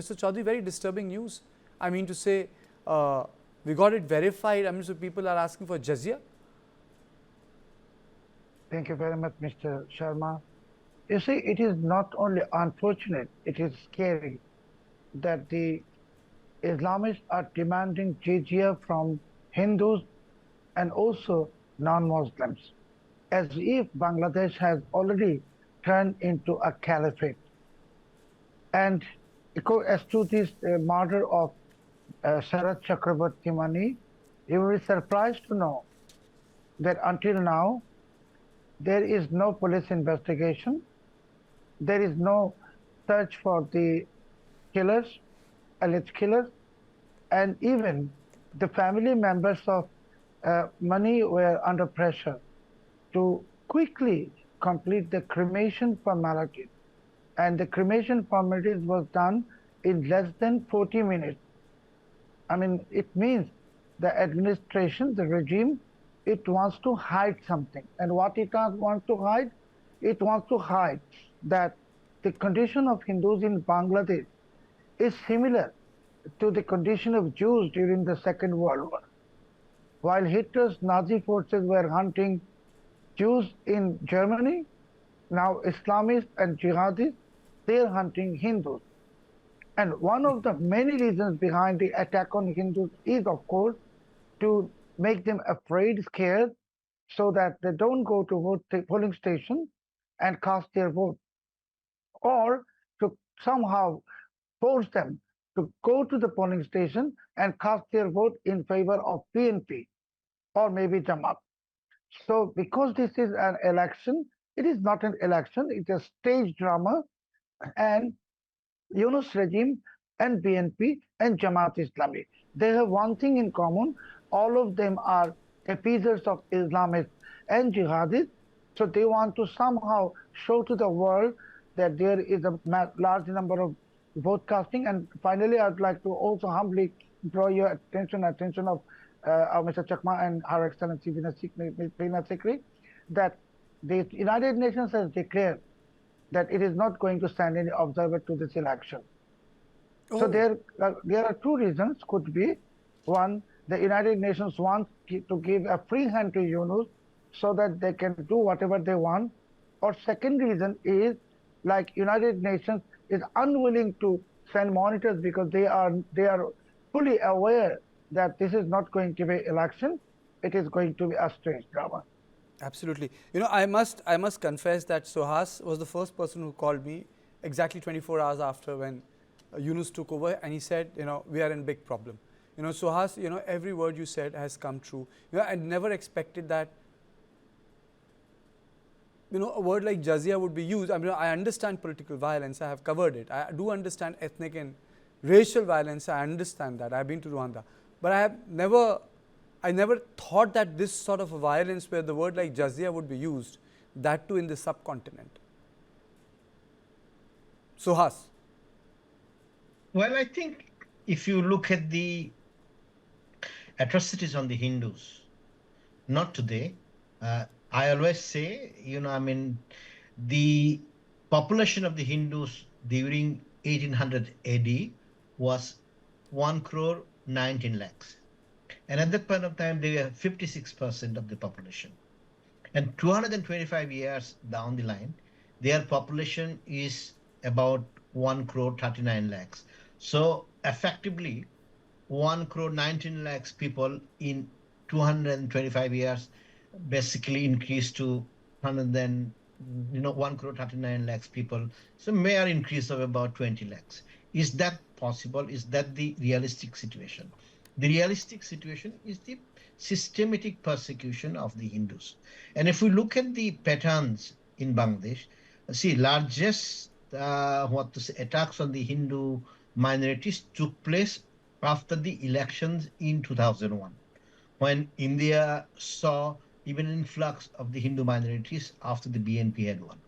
Mr. Chaudhary, very disturbing news. I mean to say, we got it verified. I mean, so people are asking for jizya. Thank you very much, Mr. Sharma. You see, it is not only unfortunate, it is scary that the Islamists are demanding jizya from Hindus and also non-Muslims, as if Bangladesh has already turned into a caliphate. And as to this murder of Sarat Chakraborty Moni, you will be surprised to know that until now, there is no police investigation, there is no search for the killers, alleged killers, and even the family members of Moni were under pressure to quickly complete the cremation formalities. And the cremation formalities was done in less than 40 minutes. I mean, it means the administration, the regime, it wants to hide something. And what it wants to hide? It wants to hide that the condition of Hindus in Bangladesh is similar to the condition of Jews during the Second World War. While Hitler's Nazi forces were hunting Jews in Germany, now Islamists and jihadists, they are hunting Hindus. And one of the many reasons behind the attack on Hindus is, of course, to make them afraid, scared, so that they don't go to polling station and cast their vote, or to somehow force them to go to the polling station and cast their vote in favor of PNP or maybe Jamaat. So because this is an election, it is not an election, it's a stage drama, and Yunus regime and BNP and Jamaat Islami, they have one thing in common. All of them are appeasers of Islamists and jihadists. So they want to somehow show to the world that there is a large number of vote casting. And finally, I'd like to also humbly draw your attention of Mr. Chakma and Her Excellency Veena Sikri, that the United Nations has declared that it is not going to send any observer to this election. So there are two reasons, could be. One, the United Nations wants to give a free hand to Yunus so that they can do whatever they want. Or second reason is, like, United Nations is unwilling to send monitors because they are fully aware that this is not going to be election, it is going to be a stage drama. Absolutely. You know, I must confess that Suhas was the first person who called me exactly 24 hours after when Yunus took over, and he said, you know, we are in big problem. You know, Suhas, you know, every word you said has come true. You know, I never expected that, you know, a word like jizya would be used. I mean, I understand political violence, I have covered it. I do understand ethnic and racial violence, I understand that. I have been to Rwanda. But I never thought that this sort of a violence where the word like jizya would be used, that too in the subcontinent. Suhas. Well, I think if you look at the atrocities on the Hindus, not today, I always say, you know, I mean, the population of the Hindus during 1800 AD was 1 crore 19 lakhs. And at that point of time, they were 56% of the population. And 225 years down the line, their population is about 1 crore 39 lakhs. So effectively, 1 crore 19 lakhs people in 225 years basically increased to 1 crore 39 lakhs people. So mere increase of about 20 lakhs. Is that possible? Is that the realistic situation? The realistic situation is the systematic persecution of the Hindus. And if we look at the patterns in Bangladesh, see, largest attacks on the Hindu minorities took place after the elections in 2001, when India saw even an influx of the Hindu minorities after the BNP had won.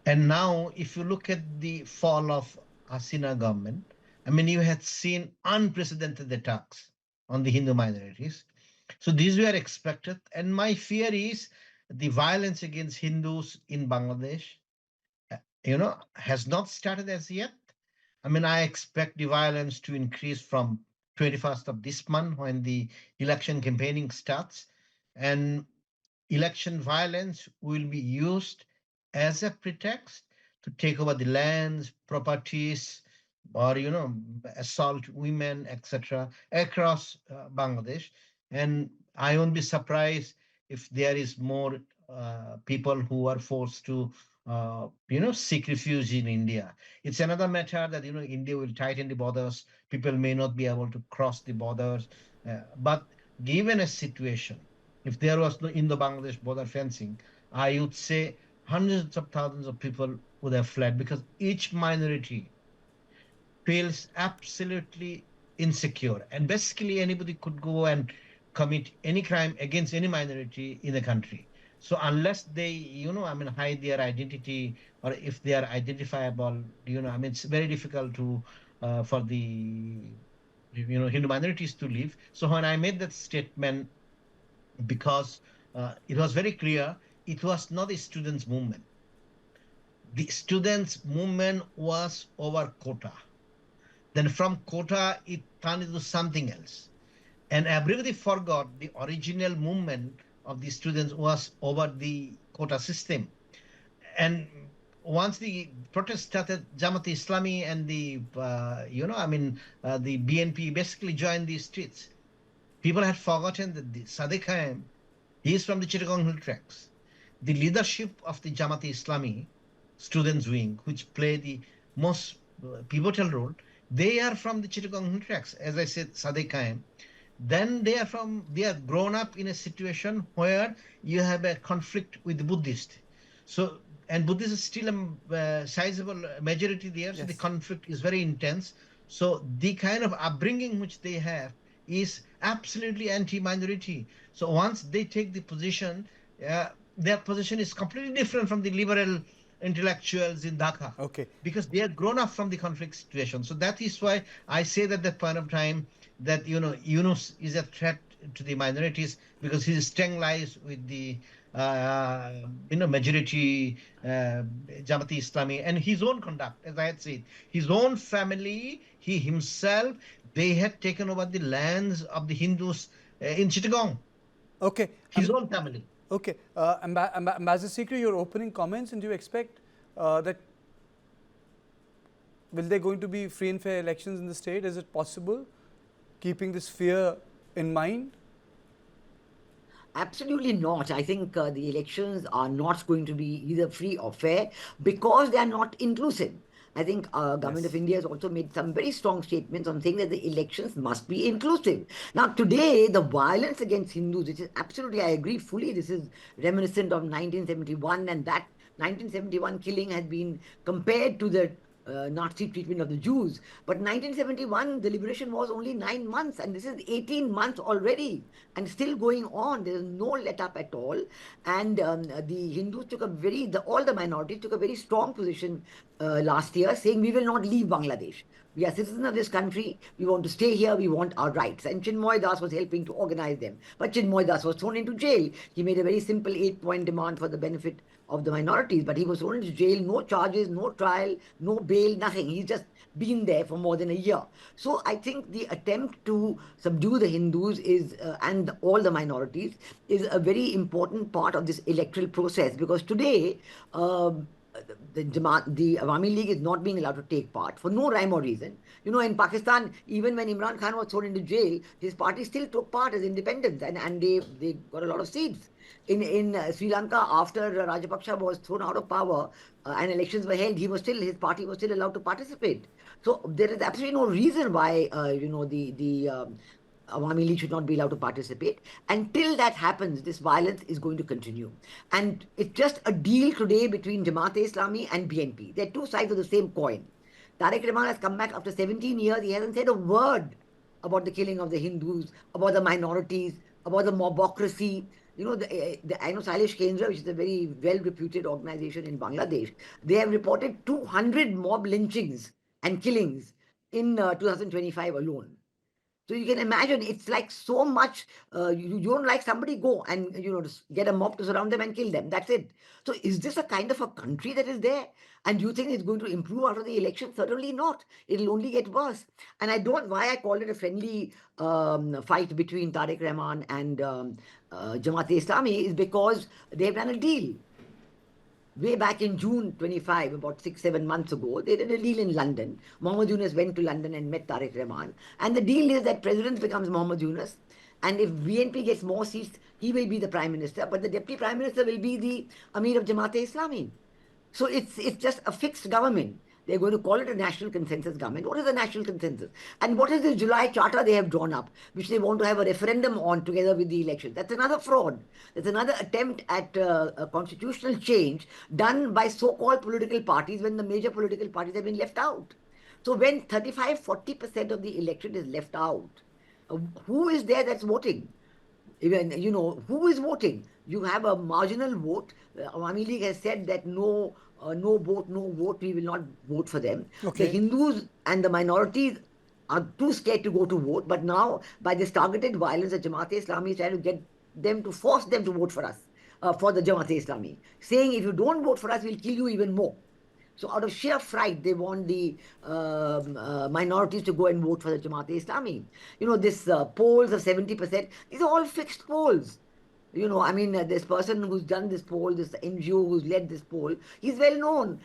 And now, if you look at the fall of Hasina government, I mean, you had seen unprecedented attacks on the Hindu minorities. So these were expected. And my fear is the violence against Hindus in Bangladesh, has not started as yet. I mean, I expect the violence to increase from 21st of this month when the election campaigning starts. And election violence will be used as a pretext to take over the lands, properties, or assault women, etc., across Bangladesh. And I won't be surprised if there is more people who are forced to seek refuge in India. It's another matter that India will tighten the borders. People may not be able to cross the borders, but given a situation, if there was no Indo-Bangladesh border fencing, I would say hundreds of thousands of people would have fled, because each minority feels absolutely insecure. And basically, anybody could go and commit any crime against any minority in the country. So unless they, I mean, hide their identity, or if they are identifiable, I mean, it's very difficult to for the Hindu minorities to live. So when I made that statement, because it was very clear, it was not a students' movement. The students' movement was over quota. Then from quota, it turned into something else. And everybody forgot the original movement of the students was over the quota system. And once the protest started, Jamaat Islami and the BNP basically joined the streets. People had forgotten that the Sadiq Khan, he is from the Chittagong Hill Tracts. The leadership of the Jamaat Islami students wing, which play the most pivotal role, they are from the Chittagong Hill Tracts. As I said, Sadiq Khan. Then they are grown up in a situation where you have a conflict with the Buddhist. So, and Buddhist is still a sizable majority there, so the Yes. conflict is very intense. So the kind of upbringing which they have is absolutely anti-minority. So once they take the position, their position is completely different from the liberal intellectuals in Dhaka, Okay. because they are grown up from the conflict situation. So that is why I say that that point of time that Yunus is a threat to the minorities, because his strength lies with the majority Jamati Islami, and his own conduct, as I had said, his own family, he himself, they had taken over the lands of the Hindus in Chittagong, Okay. his own family. Okay. Ambassador Sikri, your opening comments, and do you expect that will there going to be free and fair elections in the state? Is it possible, keeping this fear in mind? Absolutely not. I think the elections are not going to be either free or fair because they are not inclusive. I think government of Yes. India has also made some very strong statements on saying that the elections must be inclusive. Now, today, the violence against Hindus, which is absolutely, I agree fully, this is reminiscent of 1971, and that 1971 killing has been compared to the Nazi treatment of the Jews. But 1971, the liberation was only 9 months, and this is 18 months already, and still going on. There is no let up at all. And the Hindus took all the minorities took a very strong position last year, saying we will not leave Bangladesh. We are citizens of this country. We want to stay here. We want our rights. And Chinmoy Das was helping to organize them. But Chinmoy Das was thrown into jail. He made a very simple 8-point demand for the benefit of the minorities. But he was thrown into jail, no charges, no trial, no bail, nothing. He's just been there for more than a year. So I think the attempt to subdue the Hindus and all the minorities is a very important part of this electoral process, because today the Awami League is not being allowed to take part for no rhyme or reason. In Pakistan, even when Imran Khan was thrown into jail, his party still took part as independents, and they got a lot of seats. In Sri Lanka, after Rajapaksa was thrown out of power and elections were held, his party was still allowed to participate. So there is absolutely no reason why the Awami League should not be allowed to participate. Until that happens, this violence is going to continue. And it's just a deal today between Jamaat-e-Islami and BNP. They're two sides of the same coin. Tariq Rahman has come back after 17 years. He hasn't said a word about the killing of the Hindus, about the minorities, about the mobocracy. I know Sailesh Kendra, which is a very well-reputed organization in Bangladesh, they have reported 200 mob lynchings and killings in 2025 alone. So you can imagine it's like so much, you don't like somebody, go and, just get a mob to surround them and kill them. That's it. So is this a kind of a country that is there? And you think it's going to improve after the election? Certainly not. It'll only get worse. And why I call it a friendly fight between Tariq Rahman and Jamaat-e-Islami is because they've done a deal. Way back in June 25, about 6-7 months ago, they did a deal in London. Mohammed Yunus went to London and met Tariq Rahman. And the deal is that President becomes Mohammed Yunus. And if BNP gets more seats, he will be the Prime Minister. But the Deputy Prime Minister will be the Amir of Jamaat-e-Islami. So it's just a fixed government. They're going to call it a national consensus government. What is the national consensus? And what is the July charter they have drawn up, which they want to have a referendum on together with the election? That's another fraud. That's another attempt at a constitutional change done by so-called political parties when the major political parties have been left out. So when 35-40% of the election is left out, who is there that's voting? Even, who is voting? You have a marginal vote. Awami League has said that no vote, we will not vote for them. Okay. The Hindus and the minorities are too scared to go to vote, but now by this targeted violence, the Jamaat-e-Islami is trying to force them to vote for us, for the Jamaat-e-Islami, saying if you don't vote for us, we'll kill you even more. So out of sheer fright, they want the minorities to go and vote for the Jamaat-e-Islami. This polls of 70%, these are all fixed polls. This person who's done this poll, this NGO who's led this poll, he's well known.